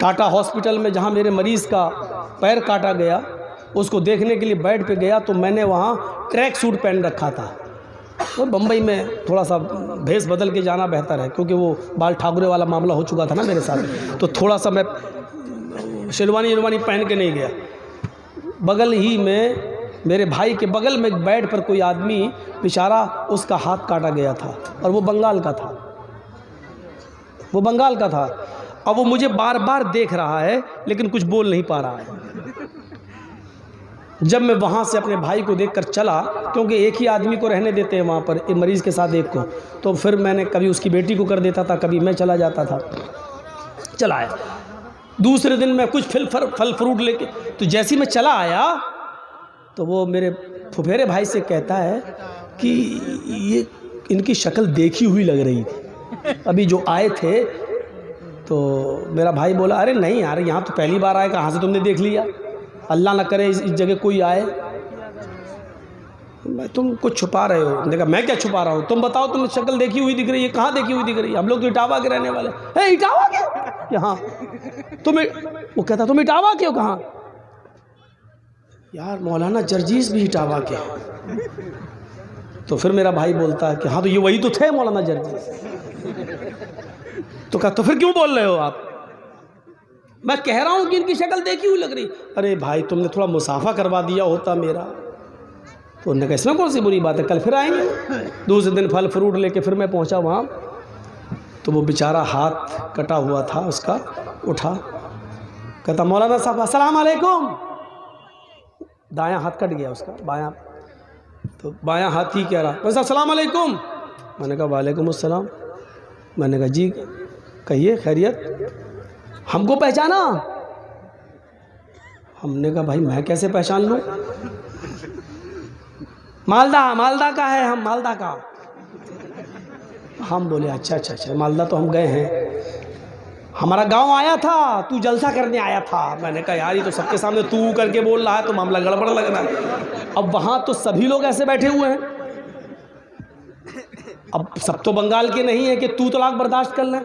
Tata hospital में जहाँ मेरे मरीज़ का पैर काटा गया, उसको देखने के लिए बेड पे गया तो मैंने वहाँ ट्रैक सूट पहन रखा था। और बम्बई में थोड़ा सा भेस बदल के जाना बेहतर है, क्योंकि वो बाल ठाकुरे वाला मामला हो चुका था ना मेरे साथ, तो थोड़ा सा मैं शेरवानी पहन के नहीं गया। बगल ही में मेरे भाई के बगल में बेड पर कोई आदमी बेचारा, उसका हाथ काटा गया था और वो बंगाल का था, वो बंगाल का था। अब वो मुझे बार बार देख रहा है लेकिन कुछ बोल नहीं पा रहा है। जब मैं वहाँ से अपने भाई को देखकर चला, क्योंकि एक ही आदमी को रहने देते हैं वहाँ पर, एक मरीज़ के साथ एक को, तो फिर मैंने कभी उसकी बेटी को कर देता था, कभी मैं चला जाता था। चला आया दूसरे दिन मैं कुछ फल फ्रूट लेके, तो जैसे ही मैं चला आया तो वो मेरे फुफेरे भाई से कहता है कि ये इनकी शक्ल देखी हुई लग रही थी, अभी जो आए थे। तो मेरा भाई बोला, अरे नहीं यार, यहाँ तो पहली बार आए, कहाँ से तुमने देख लिया? अल्लाह ना करे इस जगह कोई आए। तुम कुछ छुपा रहे हो। देखा मैं क्या छुपा रहा हूँ, तुम बताओ, तुम शक्ल देखी हुई दिख रही है? कहाँ देखी हुई दिख रही है? हम लोग तो इटावा के रहने वाले। है इटावा के यहाँ? तुम्हें वो कहता तुम इटावा के हो? कहाँ? यार मौलाना जर्जीस भी इटावा के। तो फिर मेरा भाई बोलता है कि हाँ तो ये वही तो थे मौलाना जर्जीस। तो कहा तो फिर क्यों बोल रहे हो आप? मैं कह रहा हूं कि इनकी शक्ल देखी हुई लग रही। अरे भाई तुमने थोड़ा मुसाफा करवा दिया होता मेरा। तो उन्होंने कहा इसमें कौन सी बुरी बात है, कल फिर आएंगे। दूसरे दिन फल फ्रूट लेके फिर मैं पहुंचा वहाँ, तो वो बेचारा हाथ कटा हुआ था उसका, उठा, कहता मौलाना साहब अस्सलाम वालेकुम। दायां हाथ कट गया उसका, बायां, तो बायां हाथ ही कह रहा, बस अस्सलाम वालेकुम। मैंने कहा वालेकुम अस्सलाम। मैंने कहा जी कहिए खैरियत, हमको पहचाना? हमने कहा भाई मैं कैसे पहचान लूँ, मालदा का है हम, मालदा का। हम बोले अच्छा, मालदा तो हम गए हैं, हमारा गांव आया था, तू जलसा करने आया था। मैंने कहा यार ये तो सबके सामने तू करके बोल रहा है, तो मामला गड़बड़ लग रहा है। अब वहाँ तो सभी लोग ऐसे बैठे हुए हैं, अब सब तो बंगाल के नहीं है कि तू तलाक बर्दाश्त कर लें,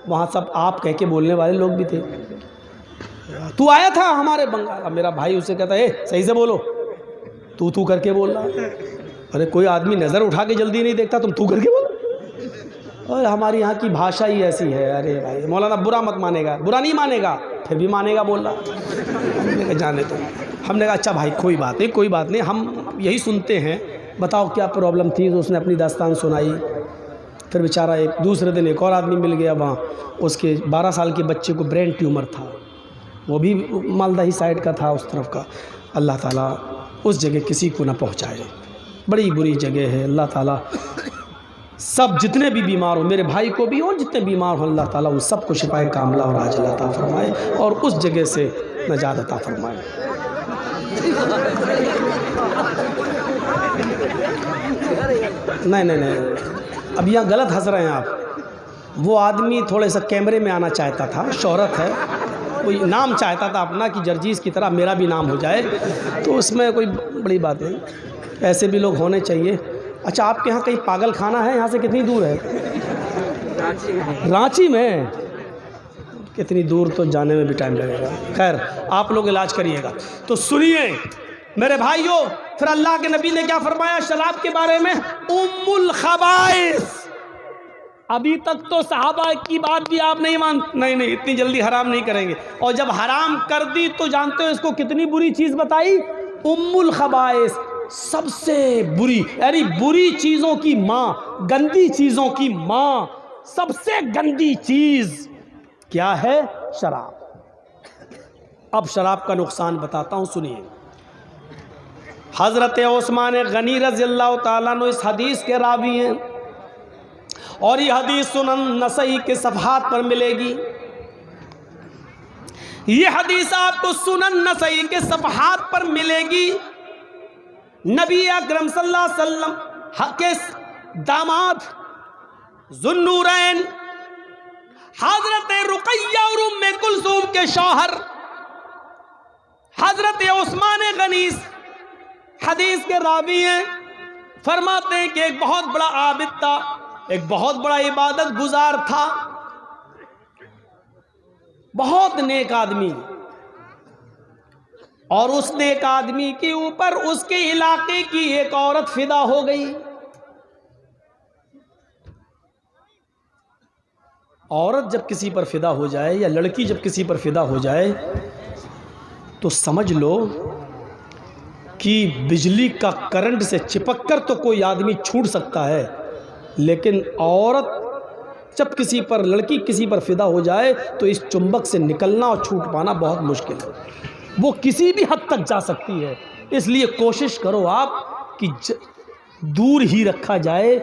वहाँ सब आप कह के बोलने वाले लोग भी थे। तू आया था हमारे बंगाल। अब मेरा भाई उससे कहता है सही से बोलो, तू करके बोल रहा। अरे कोई आदमी नज़र उठा के जल्दी नहीं देखता, तुम तू करके बोलो। और हमारी यहाँ की भाषा ही ऐसी है। अरे भाई मौलाना बुरा मत मानेगा, बुरा नहीं मानेगा, फिर भी मानेगा बोल रहा। हमने कहा जाने तो, हमने कहा अच्छा भाई कोई बात नहीं, हम यही सुनते हैं, बताओ क्या प्रॉब्लम थी। तो उसने अपनी दास्तान सुनाई। फिर बेचारा एक दूसरे दिन एक और आदमी मिल गया वहाँ, उसके 12 साल के बच्चे को ब्रेन ट्यूमर था, वो भी मालदा ही साइड का था, उस तरफ का। अल्लाह ताला उस जगह किसी को ना पहुँचाए, बड़ी बुरी जगह है। अल्लाह ताला सब जितने भी बीमार हो, मेरे भाई को भी और जितने बीमार हो, अल्लाह ताला उन सबको शिफाए कामिला और आजिला अता फरमाए और उस जगह से नजात अता फरमाए। नहीं, अब यहाँ गलत हंस रहे हैं आप। वो आदमी थोड़े सा कैमरे में आना चाहता था, शोहरत है, कोई नाम चाहता था अपना कि जर्जीस की तरह मेरा भी नाम हो जाए, तो उसमें कोई बड़ी बात नहीं, ऐसे भी लोग होने चाहिए। अच्छा आपके यहाँ कहीं पागल खाना है? यहाँ से कितनी दूर है? रांची में? कितनी दूर, तो जाने में भी टाइम लगेगा। खैर आप लोग इलाज करिएगा। तो सुनिए मेरे भाइयों, फिर अल्लाह के नबी ने क्या फरमाया शराब के बारे में? उम्मुल खबाइस। अभी तक तो सहाबा की बात भी आप नहीं, इतनी जल्दी हराम नहीं करेंगे। और जब हराम कर दी तो जानते हो इसको कितनी बुरी चीज़ बताई? उम्मुल खबाइस, सबसे बुरी, यानी बुरी चीज़ों की माँ, गंदी चीज़ों की माँ। सबसे गंदी चीज़ क्या है? शराब। अब शराब का नुकसान बताता हूँ, सुनिए। हज़रत उस्मान गनी रज़ियल्लाहु ताला अन्हु इस हदीस के रावी हैं और ये हदीस सुनन नसई के सफ़हात पर मिलेगी। ये हदीस आपको सुनन नसई के सफ़हात पर मिलेगी। नबी अकरम सल्लल्लाहु अलैहि वसल्लम के दामाद ज़ुन्नूरैन हज़रत रुक़य्या और उम्मे कुलसूम के शौहर हज़रत उस्मान गनी हदीस के रावी हैं। फरमाते हैं कि एक बहुत बड़ा आबिद था, एक बहुत बड़ा इबादत गुजार था। बहुत नेक आदमी, और उस नेक आदमी के ऊपर उसके इलाके की एक औरत फिदा हो गई। औरत जब किसी पर फिदा हो जाए या लड़की जब किसी पर फिदा हो जाए तो समझ लो कि बिजली का करंट से चिपक कर तो कोई आदमी छूट सकता है, लेकिन औरत जब किसी पर, लड़की किसी पर फिदा हो जाए तो इस चुंबक से निकलना और छूट पाना बहुत मुश्किल है। वो किसी भी हद तक जा सकती है। इसलिए कोशिश करो आप कि दूर ही रखा जाए,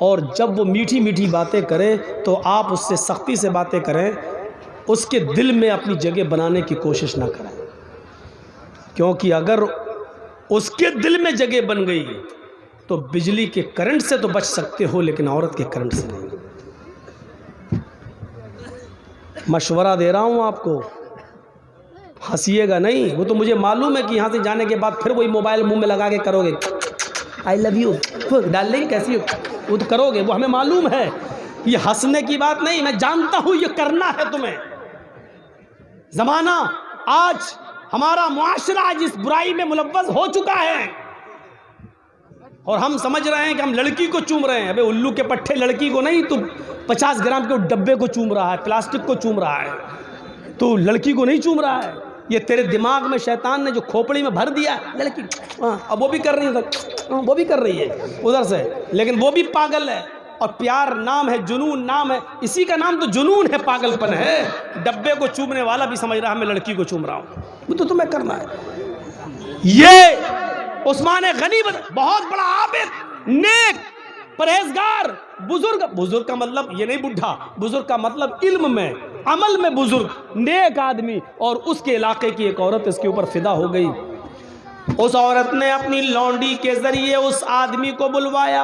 और जब वो मीठी मीठी बातें करे तो आप उससे सख्ती से बातें करें, उसके दिल में अपनी जगह बनाने की कोशिश ना करें, क्योंकि अगर उसके दिल में जगह बन गई तो बिजली के करंट से तो बच सकते हो, लेकिन औरत के करंट से नहीं। मशवरा दे रहा हूँ आपको, हंसिएगा नहीं। वो तो मुझे मालूम है कि यहाँ से जाने के बाद फिर वही मोबाइल मुंह में लगा के करोगे, आई लव यू डाल लेंगे, कैसी हो, वो तो करोगे, वो हमें मालूम है। ये हंसने की बात नहीं, मैं जानता हूँ ये करना है तुम्हें। जमाना आज, हमारा मुआशरा आज इस बुराई में मुलव्वस हो चुका है, और हम समझ रहे हैं कि हम लड़की को चूम रहे हैं। अबे उल्लू के पट्टे, लड़की को नहीं, तू 50 ग्राम के डब्बे को चूम रहा है, प्लास्टिक को चूम रहा है, तू लड़की को नहीं चूम रहा है। ये तेरे दिमाग में शैतान ने जो खोपड़ी में भर दिया लड़की, हाँ, अब वो भी कर रही है, वो भी कर रही है उधर से, लेकिन वो भी पागल है। और प्यार नाम है, जुनून नाम है, इसी का नाम तो जुनून है, पागलपन है। डब्बे को चूमने वाला भी समझ रहा है मैं लड़की को चूम रहा हूँ, वो तो तुम्हें करना है। ये उस्मान गनी बहुत बड़ा आबिद, नेक, परहेजगार, बुजुर्ग। बुजुर्ग का मतलब ये नहीं बुढ़ा, बुजुर्ग का मतलब इल्म में, अमल में बुजुर्ग, नेक आदमी, और उसके इलाके की एक औरत इसके ऊपर फिदा हो गई। उस औरत ने अपनी लौंडी के जरिए उस आदमी को बुलवाया,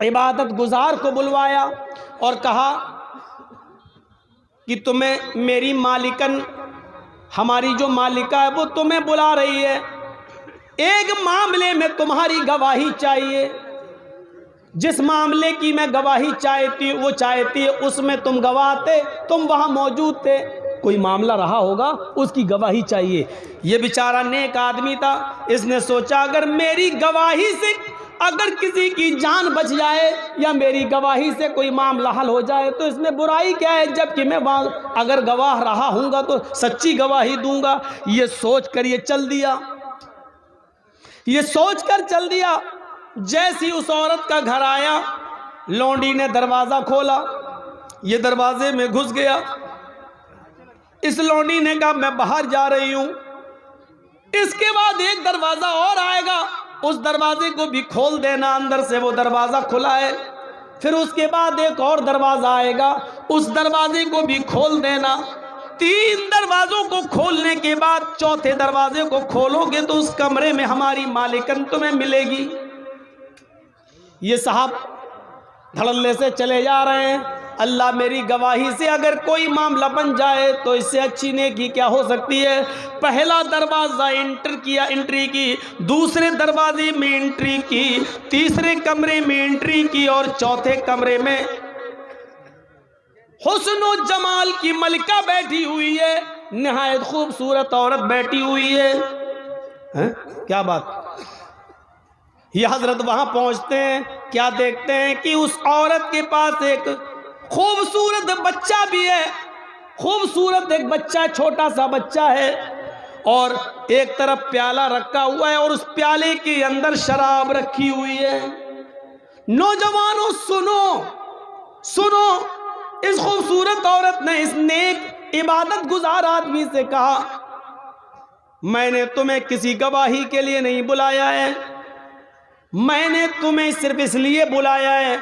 इबादत गुजार को बुलवाया, और कहा कि तुम्हें मेरी मालिकन, हमारी जो मालिका है वो तुम्हें बुला रही है, एक मामले में तुम्हारी गवाही चाहिए। जिस मामले की मैं गवाही चाहती, वो चाहती है उसमें तुम गवाह थे, तुम वहां मौजूद थे, कोई मामला रहा होगा, उसकी गवाही चाहिए। ये बेचारा नेक आदमी था, इसने सोचा अगर मेरी गवाही से अगर किसी की जान बच जाए या मेरी गवाही से कोई मामला हल हो जाए तो इसमें बुराई क्या है, जबकि मैं वहाँ अगर गवाह रहा हूँगा तो सच्ची गवाही दूंगा। ये सोच कर ये चल दिया, ये सोच कर चल दिया। जैसी उस औरत का घर आया, लौंडी ने दरवाज़ा खोला, ये दरवाजे में घुस गया। इस लौंडी ने कहा मैं बाहर जा रही हूँ। इसके बाद एक दरवाज़ा और आएगा, उस दरवाजे को भी खोल देना, अंदर से वो दरवाज़ा खुला है। फिर उसके बाद एक और दरवाज़ा आएगा, उस दरवाजे को भी खोल देना। 3 दरवाज़ों को खोलने के बाद चौथे दरवाजे को खोलोगे तो उस कमरे में हमारी मालिकन तुम्हें मिलेगी। ये साहब धड़ल्ले से चले जा रहे हैं। अल्लाह मेरी गवाही से अगर कोई मामला बन जाए तो इससे अच्छी नेकी क्या हो सकती है। पहला दरवाज़ा एंट्री की, दूसरे दरवाजे में एंट्री की, तीसरे कमरे में एंट्री की, और चौथे कमरे में हुस्न और जमाल की मलिका बैठी हुई है, निहायत खूबसूरत औरत बैठी हुई है। क्या बात। ये हजरत वहां पहुंचते हैं, क्या देखते हैं कि उस औरत के पास एक खूबसूरत बच्चा भी है। खूबसूरत एक बच्चा, छोटा सा बच्चा है, और एक तरफ प्याला रखा हुआ है और उस प्याले के अंदर शराब रखी हुई है। नौजवानों सुनो सुनो, इस खूबसूरत औरत ने इस नेक इबादत गुजार आदमी से कहा मैंने तुम्हें किसी गवाही के लिए नहीं बुलाया है, मैंने तुम्हें सिर्फ इसलिए बुलाया है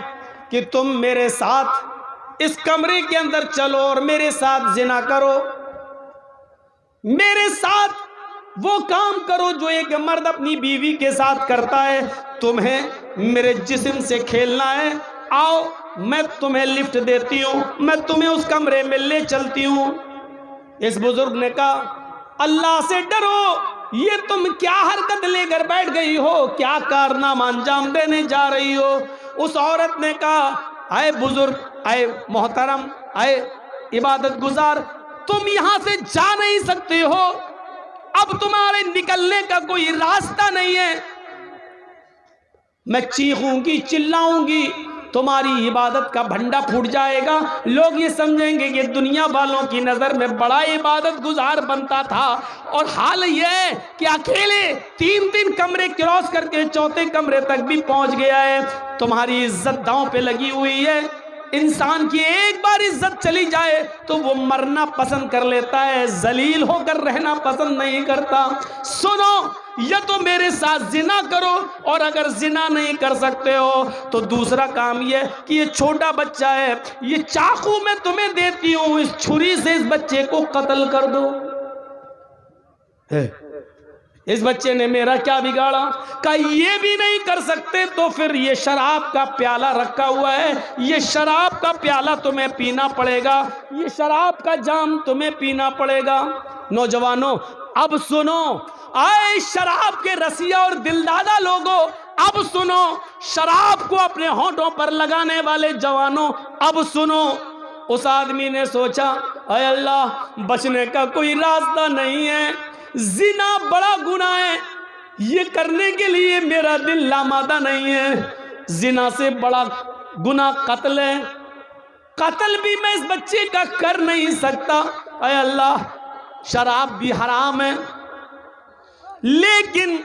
कि तुम मेरे साथ इस कमरे के अंदर चलो और मेरे साथ जिना करो, मेरे साथ वो काम करो जो एक मर्द अपनी बीवी के साथ करता है। तुम्हें मेरे जिस्म से खेलना है, आओ मैं तुम्हें लिफ्ट देती हूँ, मैं तुम्हें उस कमरे में ले चलती हूँ। इस बुजुर्ग ने कहा अल्लाह से डरो, ये तुम क्या हरकत लेकर बैठ गई हो, क्या कारनामा अंजाम देने जा रही हो। उस औरत ने कहा आए बुजुर्ग, आए मोहतरम, आए इबादत गुजार, तुम यहां से जा नहीं सकते हो, अब तुम्हारे निकलने का कोई रास्ता नहीं है। मैं चीखूंगी, चिल्लाऊंगी, तुम्हारी इबादत का भंडा फूट जाएगा। लोग ये समझेंगे कि दुनिया वालों की नज़र में बड़ा इबादत गुजार बनता था, और हाल ये है कि अकेले 3-3 कमरे क्रॉस करके 4थे कमरे तक भी पहुंच गया है। तुम्हारी इज्जत दांव पे लगी हुई है। इंसान की एक बार इज्जत चली जाए तो वो मरना पसंद कर लेता है, जलील होकर रहना पसंद नहीं करता। सुनो, या तो मेरे साथ जिना करो, और अगर जिना नहीं कर सकते हो तो दूसरा काम ये कि ये छोटा बच्चा है, ये चाकू मैं तुम्हें देती हूं, इस छुरी से इस बच्चे को कत्ल कर दो। इस बच्चे ने मेरा क्या बिगाड़ा? का ये भी नहीं कर सकते तो फिर ये शराब का प्याला रखा हुआ है, ये शराब का प्याला तुम्हें पीना पड़ेगा, ये शराब का जाम तुम्हें पीना पड़ेगा। नौजवानों, अब सुनो, आए शराब के रसिया और दिलदादा लोगों, अब सुनो, शराब को अपने होठों पर लगाने वाले जवानों, अब सुनो। उस आदमी ने सोचा, अय अल्लाह, बचने का कोई रास्ता नहीं है, जिना बड़ा गुनाह है, ये करने के लिए मेरा दिल लामादा नहीं है। जिना से बड़ा गुनाह कत्ल है, कत्ल भी मैं इस बच्चे का कर नहीं सकता। अय अल्लाह, शराब भी हराम है, लेकिन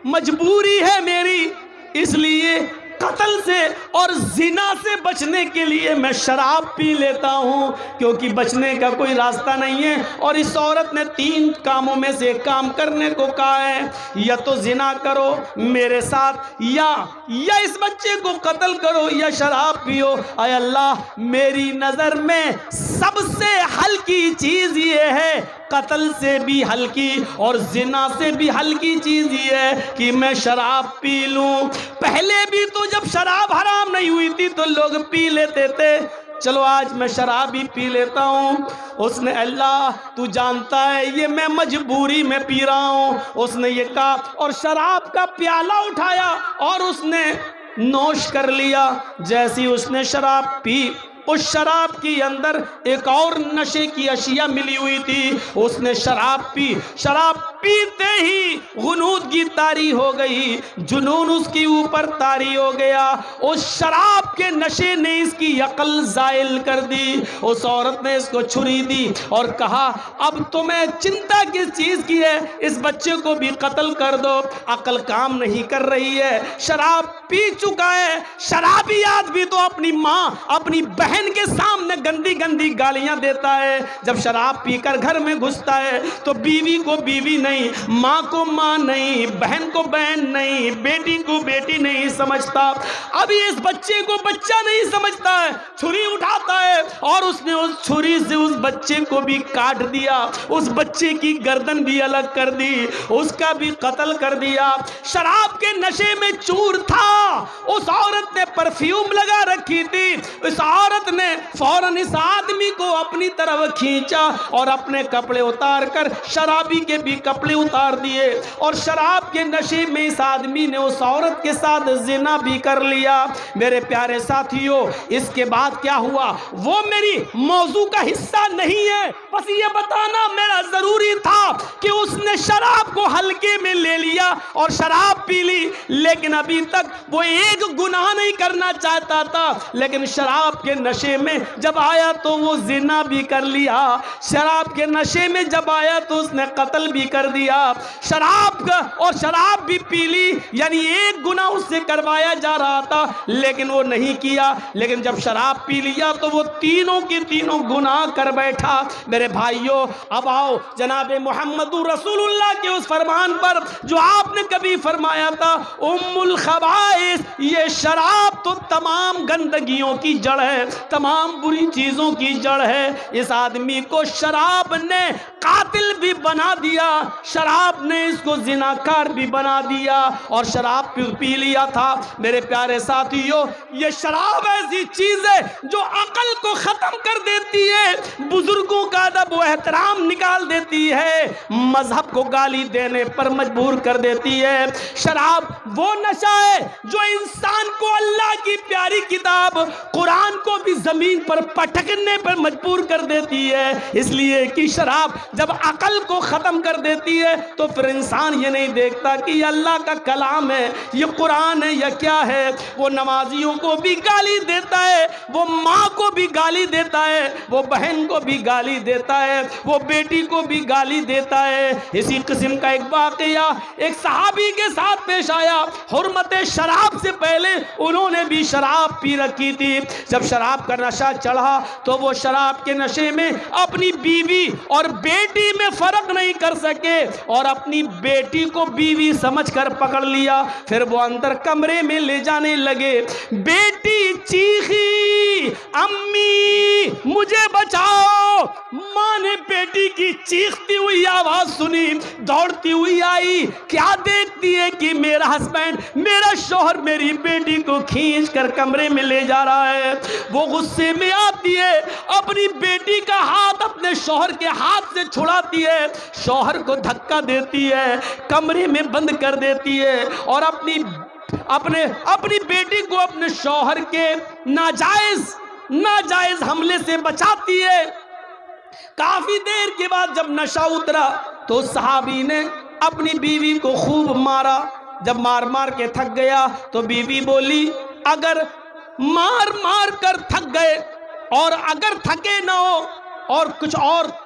मजबूरी है मेरी, इसलिए कत्ल से और जिना से बचने के लिए मैं शराब पी लेता हूँ, क्योंकि बचने का कोई रास्ता नहीं है। और इस औरत ने 3 कामों में से एक काम करने को कहा है, या तो जिना करो मेरे साथ, या इस बच्चे को कत्ल करो, या शराब पियो। अय अल्लाह, मेरी नज़र में सबसे हल्की चीज़ ये है, कत्ल से भी हल्की और जिना से भी हल्की चीज़ ये है कि मैं शराब पी लूँ। पहले भी तो जब शराब हराम नहीं हुई थी तो लोग पी लेते थे, चलो आज मैं शराब भी पी लेता हूँ। उसने, अल्लाह तू जानता है ये मैं मजबूरी में पी रहा हूँ, उसने ये कहा, और शराब का प्याला उठाया और उसने नोश कर लिया। जैसी उसने शराब पी, उस शराब के अंदर एक और नशे की अशिया मिली हुई थी, उसने शराब पी। शराब पीते ही गुनूद की तारी हो गई, जुनून उसके ऊपर तारी हो गया। उस शराब के नशे ने इसकी अकल जायल कर दी। उस औरत ने इसको छुरी दी और कहा, अब तुम्हें चिंता किस चीज़ की है, इस बच्चे को भी कत्ल कर दो। अकल काम नहीं कर रही है, शराब पी चुका है। शराबी आदमी तो अपनी माँ, अपनी बहन के सामने गंदी गंदी गालियां देता है। जब शराब पीकर घर में घुसता है तो बीवी को बीवी नहीं, माँ को माँ नहीं, बहन को बहन नहीं, बेटी को बेटी नहीं समझता। अभी इस बच्चे को बच्चा नहीं समझता है, छुरी उठाता है और उसने उस छुरी से उस बच्चे को भी काट दिया, उस बच्चे की गर्दन भी अलग कर दी, उसका भी कत्ल कर दिया। शराब के नशे में चूर था। उस औरत ने परफ्यूम लगा रखी थी, उस औरत ने फौरन इस आदमी को अपनी तरफ खींचा और अपने कपड़े उतार कर शराबी के भी कपड़े उतार दिए, और शराब के नशे में इस आदमी ने उस औरत के साथ जिना भी कर लिया। मेरे प्यारे साथियों, इसके बाद क्या हुआ वो मेरी मौजू का हिस्सा नहीं है, बस ये बताना मेरा जरूरी था कि उसने शराब को हल्के में ले लिया और शराब पी ली, लेकिन अभी तक वो एक गुनाह नहीं करना चाहता था, लेकिन शराब के नशे में जब आया तो वो जिना भी कर लिया, शराब के नशे में जब आया तो उसने कत्ल भी कर दिया, शराब का और शराब भी पी ली, यानी एक गुनाह उससे करवाया जा रहा था लेकिन वो नहीं किया। लेकिन जब शराब पी लिया तो वो तीनों की तीनों गुनाह कर बैठा। मेरे भाइयों, अब आओ जनाबे मुहम्मदुर रसूलुल्लाह के उस फरमान पर जो आपने कभी फरमाया था, उम्मुल खबाइस, ये शराब तो तमाम गंदगियों की जड़ है, तमाम बुरी चीजों की जड़ है। इस आदमी को शराब ने कातिल भी बना दिया, शराब ने इसको जिनाकार भी बना दिया और शराब पी लिया था। मेरे प्यारे साथियों, ये शराब ऐसी चीज है जो अकल को खत्म कर देती है, बुजुर्गों का अदब व एहतराम निकाल देती है, मजहब को गाली देने पर मजबूर कर देती है। शराब वो नशा है जो इंसान को अल्लाह की प्यारी किताब कुरान को भी जमीन पर पटकने पर मजबूर कर देती है। इसलिए कि शराब जब अकल को खत्म कर देती है तो फिर इंसान ये नहीं देखता कि ये अल्लाह का कलाम है, ये कुरान है या क्या है। वो नमाजियों को भी गाली देता है, वो माँ को भी गाली देता है, वो बहन को भी गाली देता है, वो बेटी को भी गाली देता है। इसी किस्म का एक वाकया एक सहाबी के साथ पेश आया। हुर्मत शराब से पहले उन्होंने भी शराब पी रखी थी। जब शराब का नशा चढ़ा तो वो शराब के नशे में अपनी बीवी और बेटी में फर्क नहीं कर सके और अपनी बेटी को बीवी समझकर पकड़ लिया। फिर वो अंदर कमरे में ले जाने लगे। बेटी चीखी, अम्मी मुझे बचाओ। माँ ने बेटी की चीखती हुई आवाज सुनी, दौड़ती हुई आई। क्या देखती है कि मेरा हस्बैंड, मेरा शौहर मेरी बेटी को खींच कर कमरे में ले जा रहा है। वो गुस्से में आती है, अपनी बेटी का हाथ अपने शौहर के हाथ से छुड़ाती है, शौहर को धक्का देती है, कमरे में बंद कर देती है और अपनी बेटी को अपने शौहर के नाजायज हमले से बचाती है। काफी देर के बाद जब नशा उतरा तो सहाबी ने अपनी बीवी को खूब मारा। जब मार मार के थक गया तो बीवी बोली, अगर मार मार कर थक गए और अगर थके ना हो और कुछ और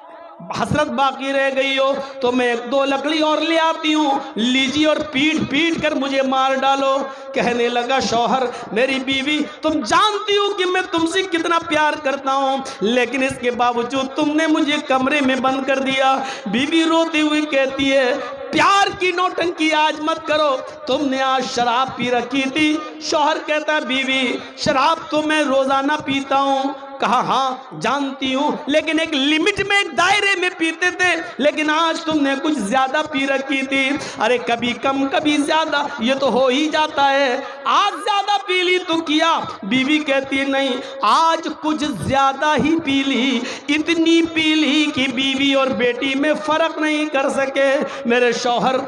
हसरत बाकी रह गई हो तो मैं 1-2 लकड़ी और ले आती हूँ, लीजिए और पीट पीट कर मुझे मार डालो। कहने लगा शौहर, मेरी बीवी तुम जानती हो कि मैं तुमसे कितना प्यार करता हूँ, लेकिन इसके बावजूद तुमने मुझे कमरे में बंद कर दिया। बीवी रोती हुई कहती है, प्यार की नौटंकी आज मत करो, तुमने आज शराब पी रखी थी। शौहर कहता, बीवी शराब तो मैं रोजाना पीता हूँ। कहा हाँ जानती हूँ, लेकिन एक लिमिट में, एक दायरे में पीते थे, लेकिन आज तुमने कुछ ज्यादा पी रखी थी। अरे कभी कम कभी ज्यादा, ये तो हो ही जाता है। आज ज्यादा पी ली तो किया। बीवी कहती है नहीं, आज कुछ ज्यादा ही पी ली, इतनी पी ली कि बीवी और बेटी में फर्क नहीं कर सके। मेरे शौहर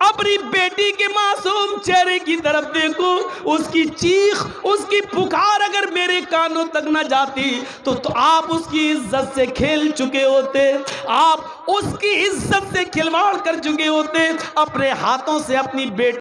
अपनी बेटी के मासूम चेहरे की तरफ देखो, उसकी चीख, उसकी पुकार अगर मेरे कानों तक न जाती तो आप उसकी इज्जत से खेल चुके होते, आप उसकी इज्जत से खिलवाड़ कर चुके होते। अपने हाथों से अपनी बेटी